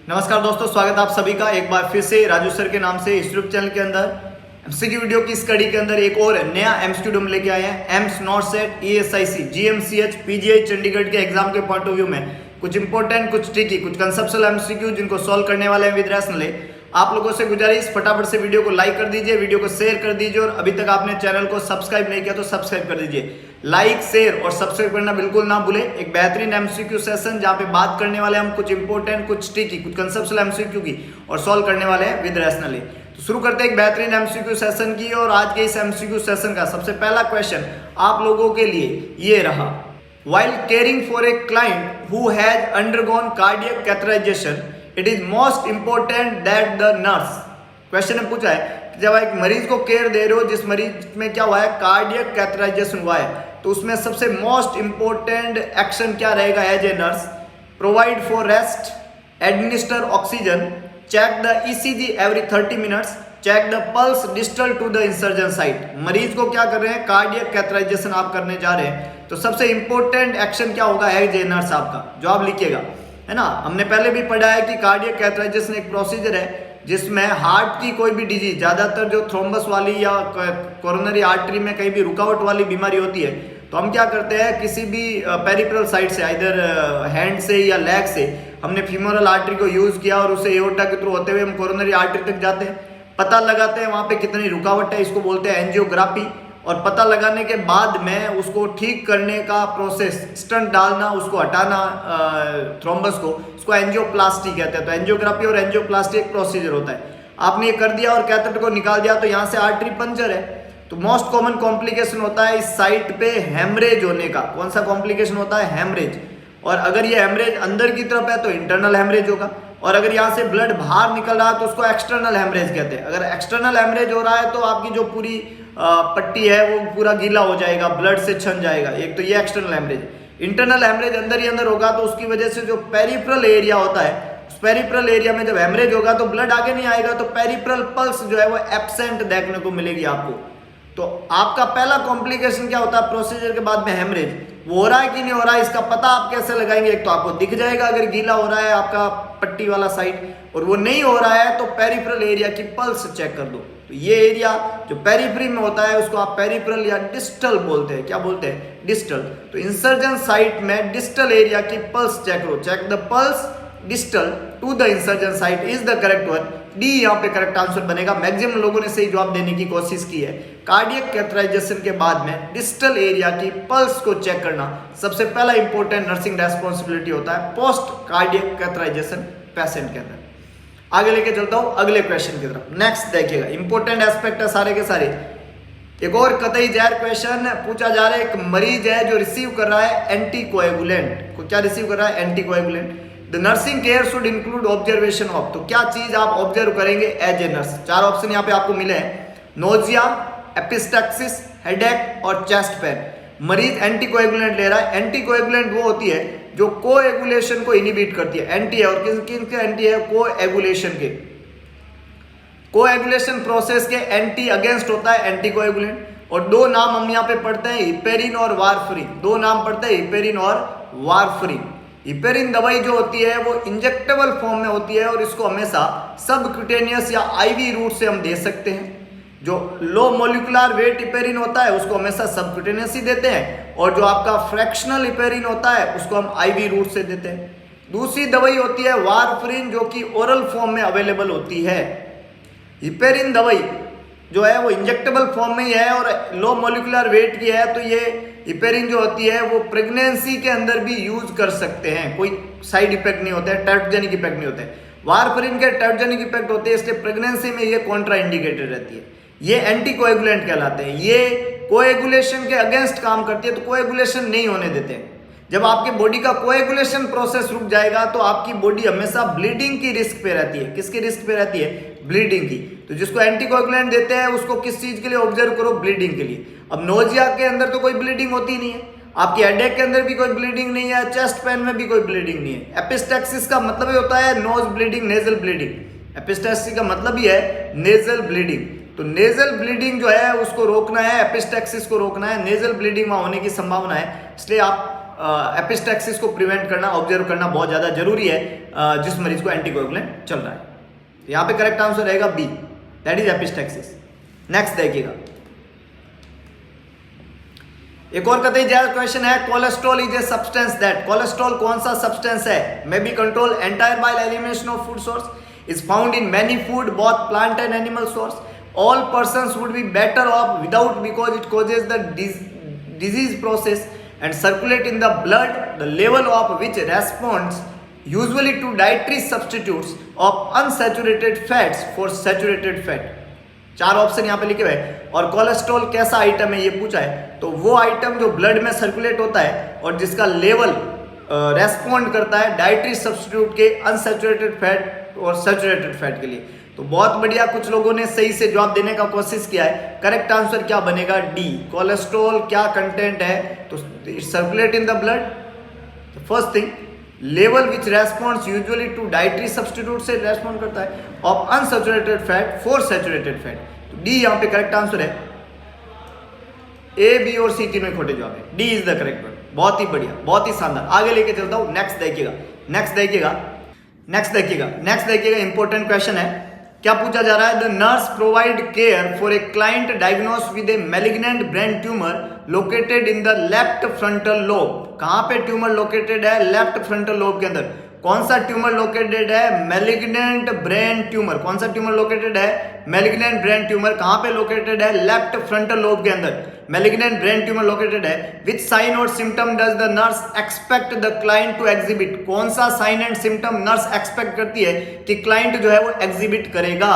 नमस्कार दोस्तों, स्वागत है आप सभी का एक बार फिर से राजू सर के नाम से इस यूट्यूब चैनल के अंदर एमसीक्यू वीडियो की इस कड़ी के अंदर एक और नया एमसीक्यू हम लेके आए हैं। AIIMS not set ESIC GMCH PGI Chandigarh के एग्जाम के पॉइंट ऑफ व्यू में कुछ इंपॉर्टेंट, कुछ ट्रिकी, कुछ कंसेप्चुअल एमसीक्यू जिनको सॉल्व करने वाले हैं विद रैशनली। आप लोगों से गुजारिश, फटाफट से वीडियो को लाइक कर दीजिए, वीडियो को शेयर कर दीजिए और अभी तक आपने चैनल को सब्सक्राइब नहीं किया तो सब्सक्राइब कर दीजिए। लाइक, शेयर और सब्सक्राइब करना बिल्कुल ना भूले। एक बेहतरीन एमसीक्यू सेशन जहां पे बात करने वाले हम कुछ इंपॉर्टेंट, कुछ ट्रिकी, कुछ कंसेप्चुअल एमसीक्यू की और सॉल्व करने वाले हैं विद रैशनली। तो शुरू करते हैं एक बेहतरीन एमसीक्यू सेशन की। और आज के इस एमसीक्यू सेशन का सबसे पहला क्वेश्चन आप लोगों के लिए ये रहा। While caring for a client who has undergone cardiac catheterization, it is most important that the nurse, question ने पूछा है कि जब एक मरीज को केयर दे रहे हो जिस मरीज में क्या हुआ है, कार्डियक कैथेटराइजेशन हुआ है, तो उसमें सबसे मोस्ट इंपॉर्टेंट एक्शन क्या रहेगा as a nurse? Provide for rest, administer oxygen, check the ECG every 30 minutes, check the pulse distal to the insertion site. मरीज को क्या कर रहे हैं, कार्डियक कैथेटराइजेशन आप करने जा रहे हैं, तो सबसे इंपॉर्टेंट एक्शन क्या होगा एज ए नर्स? आपका जवाब लिखिएगा, है ना। हमने पहले भी पढ़ा है कि कार्डियक कैथेटराइजेशन एक प्रोसीजर है जिसमें हार्ट की कोई भी डिजीज, ज्यादातर जो थ्रोम्बस वाली या कोरोनरी आर्टरी में कहीं भी रुकावट वाली बीमारी होती है, तो हम क्या करते हैं, किसी भी पेरिफेरल साइड से, इधर हैंड से या लेग से हमने फीमोरल आर्टरी को यूज किया और उसे एओर्टा के थ्रू होते हुए हम कोरोनरी आर्टरी तक जाते हैं, पता लगाते हैं वहां पे कितनी रुकावट है, इसको बोलते हैं एंजियोग्राफी। और पता लगाने के बाद में उसको ठीक करने का प्रोसेस, स्टंट डालना, उसको हटाना थ्रोम्बस को, उसको एंजियोप्लास्टी कहते हैं। तो एंजियोग्राफी और एंजियोप्लास्टी एक प्रोसीजर होता है। आपने ये कर दिया और कैथेटर को निकाल दिया तो यहाँ से आर्टरी पंचर है, तो मोस्ट कॉमन कॉम्प्लिकेशन होता है इस साइट पे हेमरेज होने का। कौन सा कॉम्प्लिकेशन होता है? हेमरेज। और अगर ये हेमरेज अंदर की तरफ है तो इंटरनल हेमरेज होगा, और अगर यहाँ से ब्लड बाहर निकल रहा है तो उसको एक्सटर्नल हेमरेज कहते हैं। अगर एक्सटर्नल हेमरेज हो रहा है तो आपकी जो पूरी पट्टी है वो पूरा गीला हो जाएगा, ब्लड से छन जाएगा। एक तो ये एक्सटर्नल हेमरेज। इंटरनल हेमरेज अंदर ही अंदर होगा तो उसकी वजह से जो पेरिफेरल एरिया होता है, उस पेरिफेरल एरिया में जब हेमरेज होगा तो ब्लड आगे नहीं आएगा, तो पेरिफेरल पल्स जो है वो एब्सेंट देखने को मिलेगी आपको। तो आपका पहला कॉम्प्लिकेशन क्या होता है प्रोसीजर के बाद में? हेमरेज। वो हो रहा है कि नहीं हो रहा है इसका पता आप कैसे लगाएंगे? एक तो आपको दिख जाएगा अगर गीला हो रहा है आपका पट्टी वाला साइड, और वो नहीं हो रहा है तो पेरिफेरल एरिया की पल्स चेक कर दो। तो ये एरिया जो पेरिफेरी में होता है उसको आप पेरिफेरल या डिस्टल बोलते हैं। क्या बोलते हैं? डिस्टल। तो इंसर्जन साइट में डिस्टल एरिया की पल्स चेक करो। Check the pulse distal to the insertion site is the correct one. D यहाँ पे करेक्ट आंसर बनेगा। मैक्सिमम लोगों ने सही जवाब देने की कोशिश की है। कार्डियक कैथेटराइजेशन के बाद में डिस्टल एरिया की पल्स को चेक करना सबसे पहला इंपॉर्टेंट नर्सिंग रेस्पॉन्सिबिलिटी होता है पोस्ट कार्डियक कैथेटराइजेशन पेशेंट के अंदर। आगे लेके चलता हूं अगले क्वेश्चन की तरफ। नेक्स्ट देखिएगा, इंपॉर्टेंट एस्पेक्ट है सारे के सारे। एक और कतई जहर क्वेश्चन पूछा जा रहा है। एक मरीज है जो रिसीव कर रहा है एंटीकोएगुलेंट को। क्या रिसीव कर रहा है? Anticoagulant. The nursing care should include observation of. तो क्या चीज आप ऑब्जर्व करेंगे एज ए नर्स? चार ऑप्शन यहाँ पे आपको मिले हैं, नोजिया, एपिस्टैक्सिस, हेडेक और चेस्ट पेन। मरीज एंटीकोएगुलेंट ले रहा है। एंटीकोएगुलेंट वो होती है जो कोएगुलेशन को इनिबिट करती है। एंटी है, और किन के एंटी है? कोएगुलेशन के। कोएगुलेशन प्रोसेस के एंटी अगेंस्ट होता है एंटीकोएगुलेंट। और दो नाम हम यहाँ पे पढ़ते हैं, हिपेरिन और वारफरिन। दो नाम पढ़ते हैं, हिपेरिन और वारफरिन। हिपेरिन दवाई जो होती है वो इंजेक्टेबल फॉर्म में होती है और इसको हमेशा सबक्यूटेनियस या आईवी रूट से हम दे सकते हैं। जो लो मोलिकुलर वेट हिपेरिन होता है उसको हमेशा सबक्यूटेनियस ही देते हैं, और जो आपका फ्रैक्शनल हिपेरिन होता है उसको हम आईवी रूट से देते हैं। दूसरी दवाई होती है वारफरिन जो कि ओरल फॉर्म में अवेलेबल होती है। हिपेरिन दवाई जो है वो इंजेक्टेबल फॉर्म में ही है और लो मोलिकुलर वेट की है, तो ये हिपेरिन जो होती है वो प्रेगनेंसी के अंदर भी यूज कर सकते हैं, कोई साइड इफेक्ट नहीं होता है, टेर्टोजेनिक इफेक्ट नहीं होते हैं। वारफरिन के टेर्टोजेनिक इफेक्ट होते हैं, इसलिए प्रेगनेंसी में ये कॉन्ट्रा इंडिकेटेड रहती है। ये एंटीकोएगुलेंट कहलाते हैं। ये कोएगुलेशन के अगेंस्ट काम करती है, तो कोएगुलेशन नहीं होने देते हैं। जब आपकी बॉडी का कोएगुलेशन प्रोसेस रुक जाएगा तो आपकी बॉडी हमेशा ब्लीडिंग की रिस्क पे रहती है। किसकी रिस्क पे रहती है? ब्लीडिंग की। तो जिसको एंटीकोएगुलेंट देते हैं उसको किस चीज के लिए ऑब्जर्व करो? ब्लीडिंग के लिए। अब नोजिया के अंदर तो कोई ब्लीडिंग होती नहीं है, आपकी हेडेक के अंदर भी कोई ब्लीडिंग नहीं है, चेस्ट पेन में भी कोई ब्लीडिंग नहीं है। एपिस्टैक्सिस का मतलब ही होता है nose bleeding, nasal bleeding. Epistaxis का मतलब ही है नेजल ब्लीडिंग। तो नेजल ब्लीडिंग जो है उसको रोकना है, एपिस्टैक्सिस को रोकना है, नेजल ब्लीडिंग वहां होने की संभावना है, इसलिए आप एपिस्टैक्सिस को प्रिवेंट करना, ऑब्जर्व करना बहुत ज्यादा जरूरी है जिस मरीज को एंटीकोएगुलेंट चल रहा है। तो यहाँ पे करेक्ट आंसर रहेगा B, that is epistaxis. Next देखिएगा, एक और कतई जायज क्वेश्चन है, cholesterol is a substance that, cholesterol कौन सा सब्सटेंस है, may be control entire bile elimination of food source, is found in many food both plant and animal source, all persons would be better off without because it causes the disease process and circulate in the blood, the level of which responds usually to dietary substitutes of unsaturated fats for saturated fat। चार option यहाँ पे लिखे हुए हैं और cholesterol कैसा item है ये पूछा है, तो वो आइटम जो ब्लड में सर्कुलेट होता है और जिसका लेवल रेस्पॉन्ड करता है डाइटरी सब्स्टिट्यूट के अनसैचुरेटेड फैट और सैचुरेटेड फैट के लिए। तो बहुत बढ़िया, कुछ लोगों ने सही से जवाब देने का कोशिश किया है। करेक्ट आंसर क्या बनेगा, डी। कोलेस्ट्रॉल क्या कंटेंट है, तो it circulate in the blood, first thing, level which responds usually to dietary substitute से रेस्पॉन्ड करता है, of unsaturated fat for saturated fat. तो डी यहाँ पे करेक्ट आंसर है। ए, बी और सी तीनों खोटे जवाब है, D is the correct one. बहुत ही बढ़िया, बहुत ही शानदार। आगे लेके चलता हूँ, नेक्स्ट देखिएगा, नेक्स्ट देखिएगा, नेक्स्ट देखिएगा, नेक्स्ट देखिएगा, इंपॉर्टेंट क्वेश्चन है। क्या पूछा जा रहा है, the nurse provide care for a client diagnosed with A malignant brain tumour located in the left frontal lobe. कहां पे ट्यूमर लोकेटेड है, लेफ्ट फ्रंटल लोब के अंदर। कौन सा ट्यूमर लोकेटेड है, मैलिग्नेंट ब्रेन ट्यूमर। कौन सा ट्यूमर लोकेटेड है, मैलिग्नेंट ब्रेन ट्यूमर। कहां पे लोकेटेड है, लेफ्ट फ्रंटल लोब के अंदर मैलिग्नेंट ब्रेन ट्यूमर लोकेटेड है। विच साइन और symptom does the nurse expect the client to exhibit. कौन सा sign and symptom nurse expect करती है कि क्लाइंट जो है वो एग्जिबिट करेगा,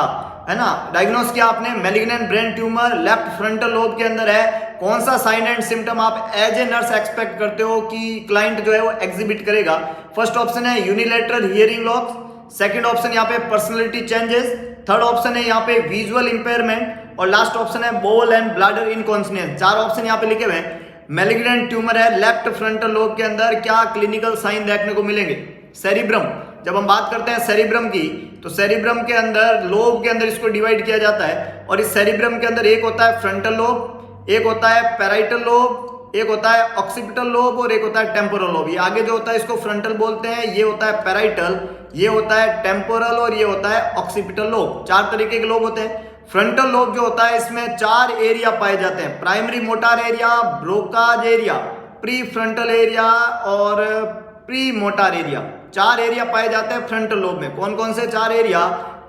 है ना। डायग्नोस किया आपने, malignant brain tumour left frontal lobe के अंदर है। कौन सा साइन एंड सिम्टम आप एज ए नर्स एक्सपेक्ट करते हो कि क्लाइंट जो है वो एग्जिबिट करेगा। फर्स्ट ऑप्शन है unilateral hearing loss, second option यहाँ पे पर्सनालिटी चेंजेस, थर्ड ऑप्शन है यहाँ पे विजुअल इंपेयरमेंट और लास्ट ऑप्शन है बोल एंड ब्लैडर इनकॉन्टिनेंस। चार ऑप्शन यहाँ पे लिखे हुए हैं। मैलिग्नेंट ट्यूमर है लेफ्ट फ्रंटल लोब के अंदर, क्या क्लिनिकल साइन देखने को मिलेंगे। सेरिब्रम, जब हम बात करते हैं सेरिब्रम की, तो सेरिब्रम के अंदर लोब के अंदर इसको डिवाइड किया जाता है और इस सेरिब्रम के अंदर एक होता है फ्रंटल लोब, एक होता है पैराइटल लोब, एक होता है ऑक्सीपिटल लोब और एक होता है टेम्पोरल लोब। ये आगे जो होता है इसको फ्रंटल बोलते हैं, ये होता है पैराइटल, ये होता है टेम्पोरल और ये होता है ऑक्सीपिटल लोब। चार तरीके के लोब होते हैं। फ्रंटल लोब जो होता है इसमें चार एरिया पाए जाते हैं, primary motor area, Broca's area, pre frontal area और प्री मोटार एरिया। चार एरिया पाए जाते हैं फ्रंटल लोब में। कौन कौन से चार एरिया,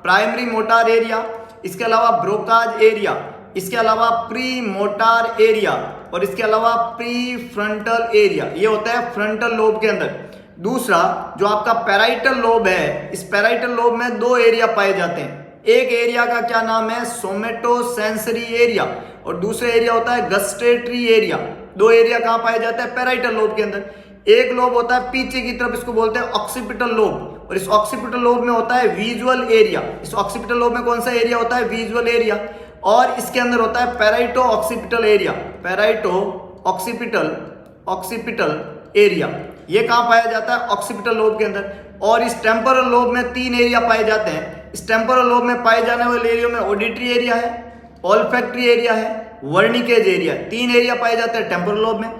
प्राइमरी मोटार एरिया, इसके अलावा ब्रोकाज एरिया, इसके अलावा प्री मोटार एरिया और इसके अलावा प्री फ्रंटल एरिया। ये होता है फ्रंटल लोब के अंदर। दूसरा जो आपका पैराइटल लोब है, इस पैराइटल लोब में दो एरिया पाए जाते हैं। एक एरिया का क्या नाम है, सोमेटोसेंसरी एरिया और दूसरा एरिया होता है गस्टेटरी एरिया। दो एरिया कहां पाए जाते हैं, पैराइटल लोब के अंदर। एक लोब होता है पीछे की तरफ, इसको बोलते हैं ऑक्सीपिटल लोब और इस ऑक्सीपिटल लोब में होता है विजुअल एरिया। इस ऑक्सीपिटल लोब में कौन सा एरिया होता है, विजुअल एरिया। और इसके अंदर होता है पैराइटो ऑक्सीपिटल एरिया, पैराइटो ऑक्सीपिटल एरिया। ये कहां पाया जाता है, ऑक्सीपिटल लोब के अंदर। और इस टेम्पोरल लोब में तीन एरिया पाए जाते हैं। इस टेम्पोरल लोब में पाए जाने वाले एरिया में ऑडिटरी एरिया है, ऑल्फैक्टरी एरिया है, वर्निकेज एरिया। तीन एरिया पाए जाते हैं टेम्पोरल लोब में,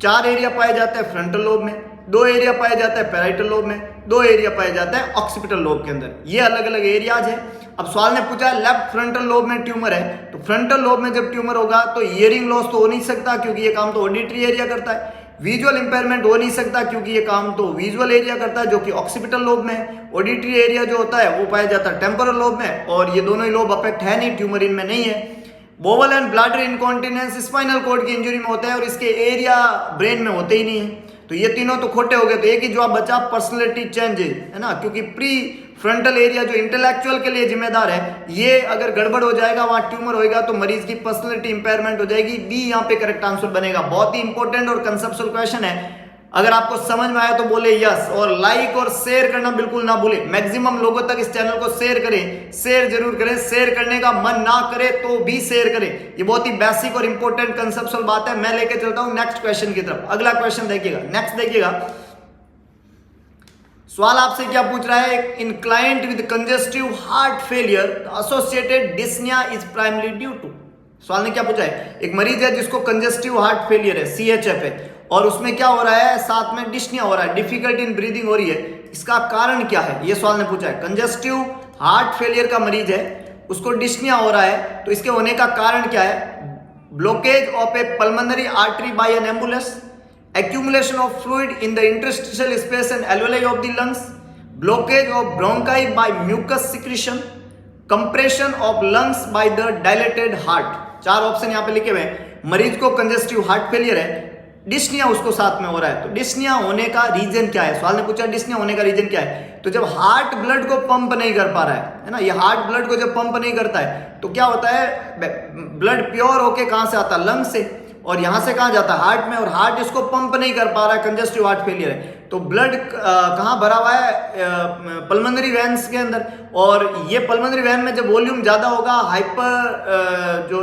चार एरिया पाए जाते हैं फ्रंटल लोब में, दो एरिया पाए जाते हैं पैराइटल लोब में, दो एरिया पाए जाते हैं ऑक्सीपिटल लोब के अंदर। ये अलग अलग एरियाज है। अब सवाल ने पूछा है लेफ्ट फ्रंटल लोब में ट्यूमर है, तो फ्रंटल लोब में जब ट्यूमर होगा तो हियरिंग लॉस तो हो नहीं सकता क्योंकि ये काम तो ऑडिटरी एरिया करता है। विजुअल इंपेयरमेंट हो नहीं सकता क्योंकि ये काम तो विजुअल एरिया करता है जो कि ऑक्सीपिटल लोब में है। ऑडिटरी एरिया जो होता है वो पाया जाता है टेम्पोरल लोब में और ये दोनों ही लोब अफेक्ट है नहीं, ट्यूमर इनमें नहीं है। Bowel and bladder incontinence spinal cord की इंजरी में होता है और इसके एरिया ब्रेन में होते ही नहीं है। तो ये तीनों तो खोटे हो गए। तो एक ही जवाब बचा पर्सनैलिटी चेंजेस, है ना, क्योंकि प्री फ्रंटल एरिया जो इंटेलेक्चुअल के लिए जिम्मेदार है, ये अगर गड़बड़ हो जाएगा, वहां ट्यूमर होएगा तो मरीज की पर्सनैलिटी इंपेयरमेंट हो जाएगी। बी यहाँ पे करेक्ट आंसर बनेगा। बहुत ही इंपॉर्टेंट और कंसेप्चुअल क्वेश्चन है। अगर आपको समझ में आया तो बोले यस और लाइक और शेयर करना बिल्कुल ना भूले। मैक्सिमम लोगों तक इस चैनल को शेयर करें, शेयर जरूर करें। शेयर करने का मन ना करे तो भी शेयर करें। ये बहुत ही बेसिक और इंपॉर्टेंट कंसेप्चुअल बात है। मैं लेके चलता हूं नेक्स्ट क्वेश्चन की तरफ। अगला क्वेश्चन देखिएगा, नेक्स्ट देखिएगा। सवाल आपसे क्या पूछ रहा है, in client with congestive heart failure associated dyspnea is primary due to. सवाल ने क्या पूछा है, एक मरीज है जिसको कंजेस्टिव हार्ट फेलियर है, CHF है, और उसमें क्या हो रहा है, साथ में डिस्निया हो रहा है, डिफिकल्टी इन ब्रीदिंग हो रही है। इसका कारण क्या है, ये सवाल ने पूछा है। कंजेस्टिव हार्ट फेलियर का मरीज है, उसको डिस्निया हो रहा है, तो इसके होने का कारण क्या है? Blockage of a pulmonary artery by an ambulance, accumulation of fluid in the interstitial space and alveoli of the lungs, blockage of bronchi by mucus secretion, compression of lungs by the dilated heart। चार option यहाँ पे लिखे हुए हैं। मरीज को congestive heart failure है, dyspnoea उसको साथ में हो रहा है, तो डिस्निया होने का रीजन क्या है? सवाल ने पूछा डिस्निया होने का रीजन क्या है। तो जब हार्ट ब्लड को पंप नहीं कर पा रहा है ना, ये हार्ट ब्लड को जब पंप नहीं करता है तो क्या होता है, ब्लड प्योर होके कहां से आता है? लंग से, और यहां से कहां जाता है? हार्ट में, और हार्ट इसको पंप नहीं कर पा रहा है, कंजेस्टिव हार्ट फेलियर है। तो ब्लड कहां भरा हुआ है? पल्मोनरी वेन्स के अंदर, और ये पल्मोनरी वेन में जब वॉल्यूम ज्यादा होगा, हाइपर जो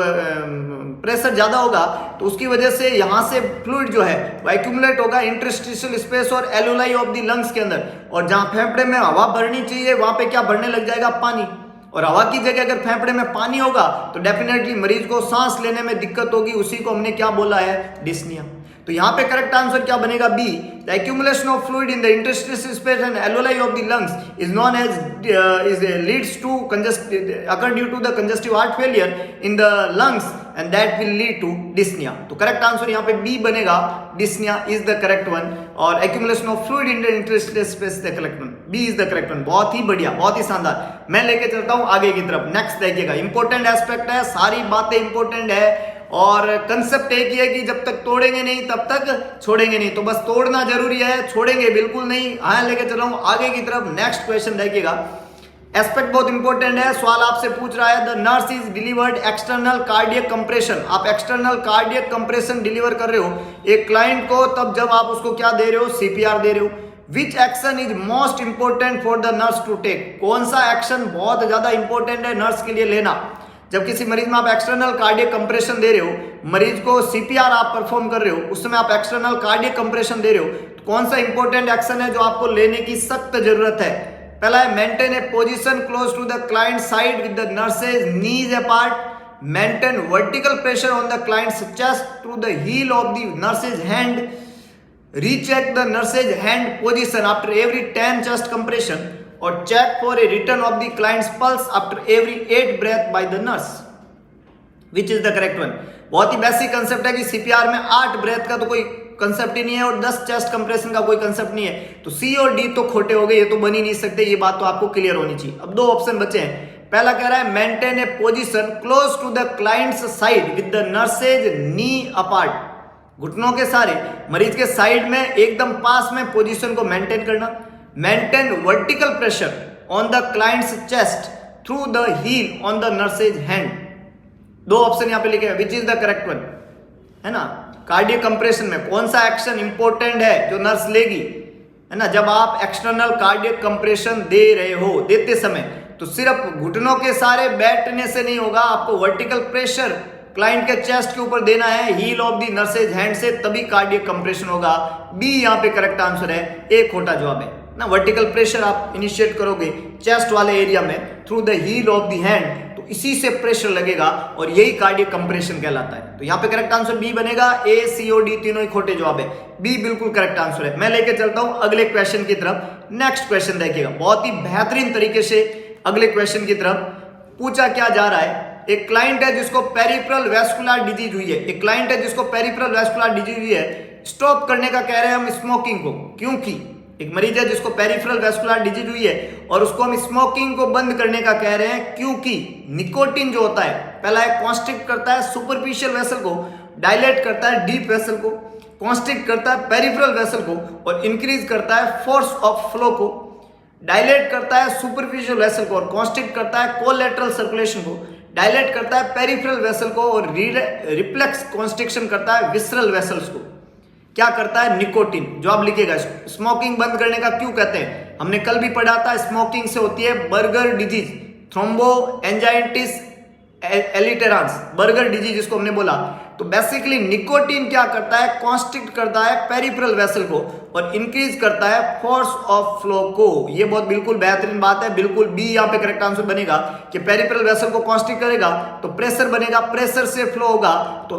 प्रेशर ज्यादा होगा, तो उसकी वजह से यहां से फ्लूइड जो है वो एक्यूमुलेट होगा इंटरस्टिशियल स्पेस और एल्वेओलाई ऑफ द लंग्स के अंदर, और जहां फेफड़े में हवा भरनी चाहिए वहां पे क्या भरने लग जाएगा? पानी। और हवा की जगह अगर फेफड़े में पानी होगा तो डेफिनेटली मरीज को सांस लेने में दिक्कत होगी, उसी को हमने क्या बोला है? डिस्निया। तो यहाँ पे करेक्ट आंसर क्या बनेगा? B. The accumulation of fluid in the interstitial space and alveoli of the lungs is known as leads to occur due to the congestive heart failure in the lungs and that will lead to dyspnea. तो correct answer यहाँ पे B बनेगा, dyspnea is the correct one, और accumulation of fluid in the interstitial space the correct one, B is the correct one. बहुत ही बढ़िया, बहुत ही शानदार। मैं लेके चलता हूं आगे की तरफ। नेक्स्ट देखिएगा, इंपॉर्टेंट एस्पेक्ट है, सारी बातें इंपॉर्टेंट है, और कंसेप्ट एक ही है कि जब तक तोड़ेंगे नहीं तब तक छोड़ेंगे नहीं। तो बस तोड़ना जरूरी है, छोड़ेंगे बिल्कुल नहीं। हाँ, लेके चल रहा हूं आगे की तरफ। नेक्स्ट क्वेश्चन देखिएगा, एस्पेक्ट बहुत इंपॉर्टेंट है। सवाल आपसे पूछ रहा है, the nurse is delivered external cardiac compression. आप एक्सटर्नल कार्डियक कंप्रेशन डिलीवर कर रहे हो एक क्लाइंट को, तब जब आप उसको क्या दे रहे हो? सीपीआर दे रहे हो। Which action is most important for the nurse to take? कौन सा एक्शन बहुत ज्यादा इंपॉर्टेंट है नर्स के लिए लेना? जब किसी मरीज में आप एक्सटर्नल कार्डियक कंप्रेशन दे रहे हो, मरीज को सीपीआर आप परफॉर्म कर रहे हो, उस समय आप एक्सटर्नल कार्डियक कंप्रेशन दे रहे हो, तो कौन सा इंपॉर्टेंट एक्शन है जो आपको लेने की सख्त जरूरत है? पहला है, maintain a position close to the client side with the nurse's knees apart, maintain vertical pressure on the client's chest through the heel of the nurse's hand, recheck the nurse's hand position after every 10 chest compression, और check for a return of the client's pulse after every 8 breath by the nurse. Which is the correct one? बहुत ही basic concept है कि CPR में 8 breath का तो कोई concept ही नहीं है, और 10 चेस्ट कंप्रेशन का कोई कंसेप्ट नहीं है, तो सी और डी तो खोटे हो गए, ये तो बन ही नहीं सकते। ये बात तो आपको क्लियर होनी चाहिए। अब दो ऑप्शन बचे हैं। पहला कह रहा है, maintain a position close to the client's side with the nurse's knee apart. घुटनों के सारे मरीज के साइड में एकदम पास में पोजीशन को मेंटेन करना। Maintain vertical pressure on the client's chest through the heel on the nurse's hand. दो ऑप्शन यहां पे लिखे हैं, which is the correct one, है ना? कार्डियक कंप्रेशन में कौन सा एक्शन इंपॉर्टेंट है जो नर्स लेगी, है ना? जब आप एक्सटर्नल कार्डियक कंप्रेशन दे रहे हो, देते समय तो सिर्फ घुटनों के सारे बैठने से नहीं होगा, आपको वर्टिकल प्रेशर क्लाइंट के चेस्ट के ऊपर देना है, heel of the nurse's hand से, तभी कार्डियक कंप्रेशन होगा। बी यहां पे करेक्ट आंसर है, ए खोटा जवाब है ना। वर्टिकल प्रेशर आप इनिशिएट करोगे चेस्ट वाले एरिया में through the heel of the hand, तो इसी से प्रेशर लगेगा, और यही कार्डियक कंप्रेशन कहलाता है। तो यहाँ पे करेक्ट आंसर बी बनेगा। ए, सी और डी तीनों ही खोटे जवाब है, बी बिल्कुल करेक्ट आंसर है। मैं लेके चलता हूं अगले क्वेश्चन की तरफ। नेक्स्ट क्वेश्चन देखिएगा, बहुत ही बेहतरीन तरीके से अगले क्वेश्चन की तरफ पूछा क्या जा रहा है। एक क्लाइंट है जिसको पेरिफेरल वैस्कुलर डिजीज हुई है, एक क्लाइंट है जिसको पेरिफेरल वैस्कुलर डिजीज हुई है, स्टॉप करने का कह रहे हैं हम स्मोकिंग को, क्योंकि एक मरीज है जिसको पेरिफेरल वैस्कुलर डिजीज हुई है और उसको हम स्मोकिंग को बंद करने का कह रहे हैं, क्योंकि निकोटिन जो होता है, पहला है कॉन्स्ट्रिक्ट करता है सुपरफिशियल वेसल को, डायलेट करता है डीप वेसल को, कॉन्स्ट्रिक्ट करता है पेरिफेरल वेसल को, और इंक्रीज करता है फोर्स ऑफ फ्लो को। डायलेट करता है सुपरफिशियल वेसल को और कॉन्स्ट्रिक्ट करता है कोलैटरल सर्कुलेशन को। डायलेट करता है पेरिफेरल वेसल को और रिफ्लेक्स कॉन्स्ट्रिक्शन करता है विसरल वेसल्स को। क्या करता है? निकोटिन। जो आप लिखेगा, स्मोकिंग बंद करने का क्यों कहते हैं, हमने कल भी पढ़ा था, स्मोकिंग से होती है Buerger disease, thromboangiitis obliterans, Buerger disease जिसको हमने बोला। तो बेसिकली निकोटीन क्या करता है, कॉन्स्ट्रिक्ट करता है पेरिफेरल वेसल को और इंक्रीज करता है फोर्स ऑफ फ्लो को। ये बहुत बिल्कुल बेहतरीन बात है, बिल्कुल बी यहाँ पे करेक्ट आंसर बनेगा कि पेरिफेरल वेसल को कॉन्स्ट्रिक्ट करेगा तो प्रेशर बनेगा, प्रेशर से फ्लो होगा तो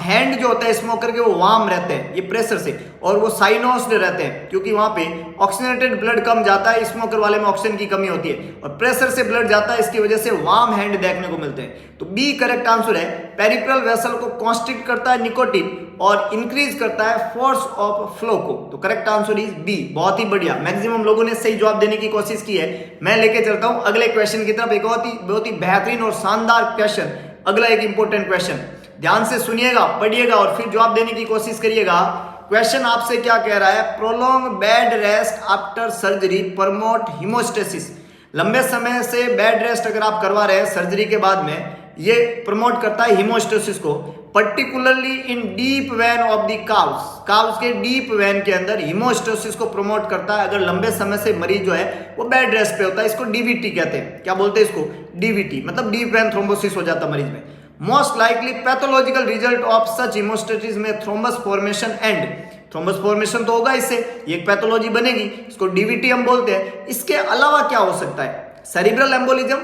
हैंड जो होता है स्मोकर के वो वार्म रहते हैं ये प्रेशर से, और वो साइनोस्ड रहते हैं क्योंकि वहां पे ऑक्सीजनेटेड ब्लड कम जाता है, स्मोकर वाले में ऑक्सीजन की कमी होती है और प्रेशर से ब्लड जाता है, इसकी वजह से वार्म हैंड देखने को मिलते हैं। तो बी करेक्ट आंसर है, पेरिफेरल वेसल को कॉन्स्ट्रिक्ट करता है निकोटीन और इंक्रीज करता है फोर्स ऑफ फ्लो को। तो करेक्ट आंसर इज बी। बहुत ही बढ़िया, मैक्सिमम लोगों ने सही जवाब देने की कोशिश की है। मैं लेके चलता हूं अगले क्वेश्चन की तरफ, एक बहुत ही बेहतरीन और शानदार क्वेश्चन। अगला एक इंपॉर्टेंट क्वेश्चन, ध्यान से सुनिएगा, पढ़िएगा और फिर जवाब देने की कोशिश करिएगा। क्वेश्चन आपसे क्या कह रहा है, prolong bed rest after surgery promote हिमोस्टेसिस। लंबे समय से बेड रेस्ट अगर आप करवा रहे हैं सर्जरी के बाद में, ये प्रमोट करता है हिमोस्टेसिस को, particularly in deep vein of the calves के डीप वेन के अंदर हिमोस्टेसिस को प्रमोट करता है अगर लंबे समय से मरीज जो है वो बेड रेस्ट पे होता है। इसको डीवीटी कहते हैं। क्या बोलते हैं इसको, डीवीटी, मतलब डीप वेन थ्रोम्बोसिस हो जाता है मरीज में। Most likely pathological result of such hemostasis में thrombus formation and, thrombus formation तो होगा इससे, ये एक पैथोलॉजी बनेगी, इसको डीवीटी हम बोलते हैं। इसके अलावा क्या हो सकता है, cerebral embolism,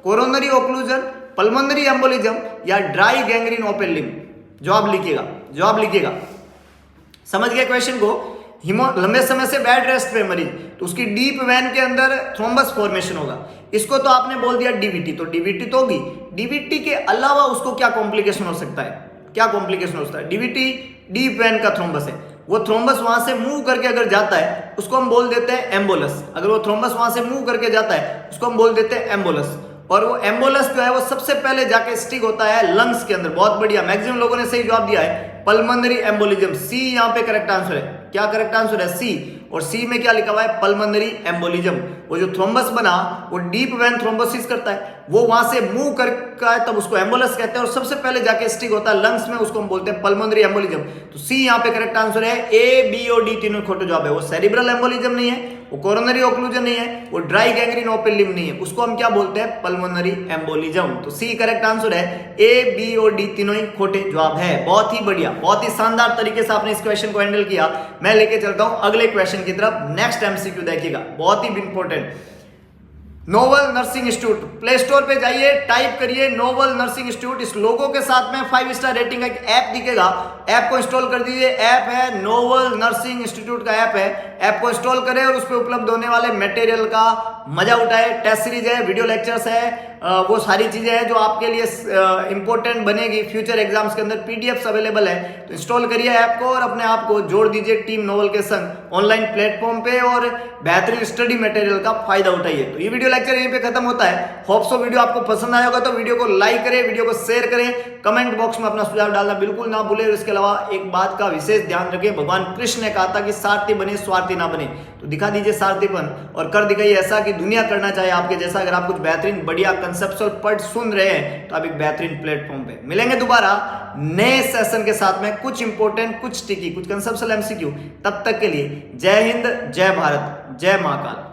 coronary occlusion, pulmonary embolism या ड्राई गैंग्रीन ओपन लिम्ब। जवाब लिखिएगा। समझ गए क्वेश्चन को। लंबे समय से बेड रेस्ट पे मरीज तो उसकी डीप वेन के अंदर थ्रोम्बस फॉर्मेशन होगा, इसको तो आपने बोल दिया डीवीटी, तो डीवीटी तो होगी। डीवीटी के अलावा उसको क्या कॉम्प्लिकेशन हो सकता है, क्या कॉम्प्लिकेशन हो सकता है। डीवीटी डीप वेन का थ्रोम्बस है, वो थ्रोम्बस वहां से मूव करके अगर जाता है उसको हम बोल देते हैं एम्बोलस। अगर वो थ्रोम्बस वहां से मूव करके जाता है उसको हम बोल देते हैं एम्बोलस, और वो एम्बोलस जो है वो सबसे पहले जाके स्टिक होता है लंग्स के अंदर। बहुत बढ़िया, मैक्सिमम लोगों ने सही जवाब दिया है, पल्मोनरी एम्बोलिज्म। सी यहाँ पे करेक्ट आंसर है। क्या करेक्ट आंसर है, सी। और सी में क्या लिखा हुआ है, पल्मोनरी एम्बोलिज्म। वो जो थ्रोम्बस बना वो डीप वेन थ्रोम्बोसिस करता है, वो वहां से मूव करता है तब उसको एम्बोलस कहते हैं, और सबसे पहले जाके स्टिक होता है लंग्स में, उसको हम बोलते हैं पल्मोनरी एम्बोलिज्म। तो सी यहाँ पे करेक्ट आंसर है। ए बी और डी तीनों खोटे जवाब है। वो सेरिब्रल एम्बोलिज्म नहीं है, वो कोरोनरी ओक्लूजन नहीं है, वो ड्राई गैंग्रीन ओपन लिम्ब नहीं है, उसको हम क्या बोलते हैं, पल्मोनरी एम्बोलिज्म। तो सी करेक्ट आंसर है। ए बी और डी तीनों ही खोटे जवाब है। बहुत ही बढ़िया, बहुत ही शानदार तरीके से आपने इस क्वेश्चन को हैंडल किया। मैं लेके चलता हूं अगले क्वेश्चन की तरफ। नेक्स्ट एमसीक्यू देखिएगा, बहुत ही important. Novel nursing institute, play store पे जाइए, टाइप करिए नोवल नर्सिंग इंस्टीट्यूट। इस लोगो के साथ में 5 स्टार रेटिंग का एक ऐप दिखेगा, ऐप को इंस्टॉल कर दीजिए। ऐप है नोवल नर्सिंग इंस्टीट्यूट का ऐप है, ऐप को इंस्टॉल करें और उस पर उपलब्ध होने वाले मटेरियल का मजा उठाए। टेस्ट सीरीज है, वीडियो लेक्चर्स है, वो सारी चीजें हैं जो आपके लिए इंपॉर्टेंट बनेगी फ्यूचर एग्जाम्स के अंदर। पीडीएफ्स अवेलेबल है, तो इंस्टॉल करिए ऐप को और अपने आप को जोड़ दीजिए टीम नोवल के संग ऑनलाइन प्लेटफॉर्म पे और बेहतरीन स्टडी मटेरियल का फायदा उठाइए। तो ये वीडियो लेक्चर यहीं पे खत्म होता है। होप सो वीडियो आपको पसंद आया होगा, तो वीडियो को लाइक करें, वीडियो को शेयर करें, कमेंट बॉक्स में अपना सुझाव डालना बिल्कुल ना भूलें। और इसके अलावा एक बात का विशेष ध्यान रखें, भगवान कृष्ण ने कहा था कि सारथी बने स्वार्थी ना बने, तो दिखा दीजिए सारथीपन और कर दिखाइए ऐसा कि दुनिया करना चाहे आपके जैसा। अगर आप कुछ बेहतरीन बढ़िया कंसेप्चुअल पढ़ सुन रहे हैं तो आप एक बेहतरीन प्लेटफॉर्म पे मिलेंगे दोबारा नए सेशन के साथ में, कुछ इंपॉर्टेंट, कुछ टिकी, कुछ कंसेप्चुअल एमसीक्यू। तब तक के लिए जय हिंद, जय भारत, जय महाकाल।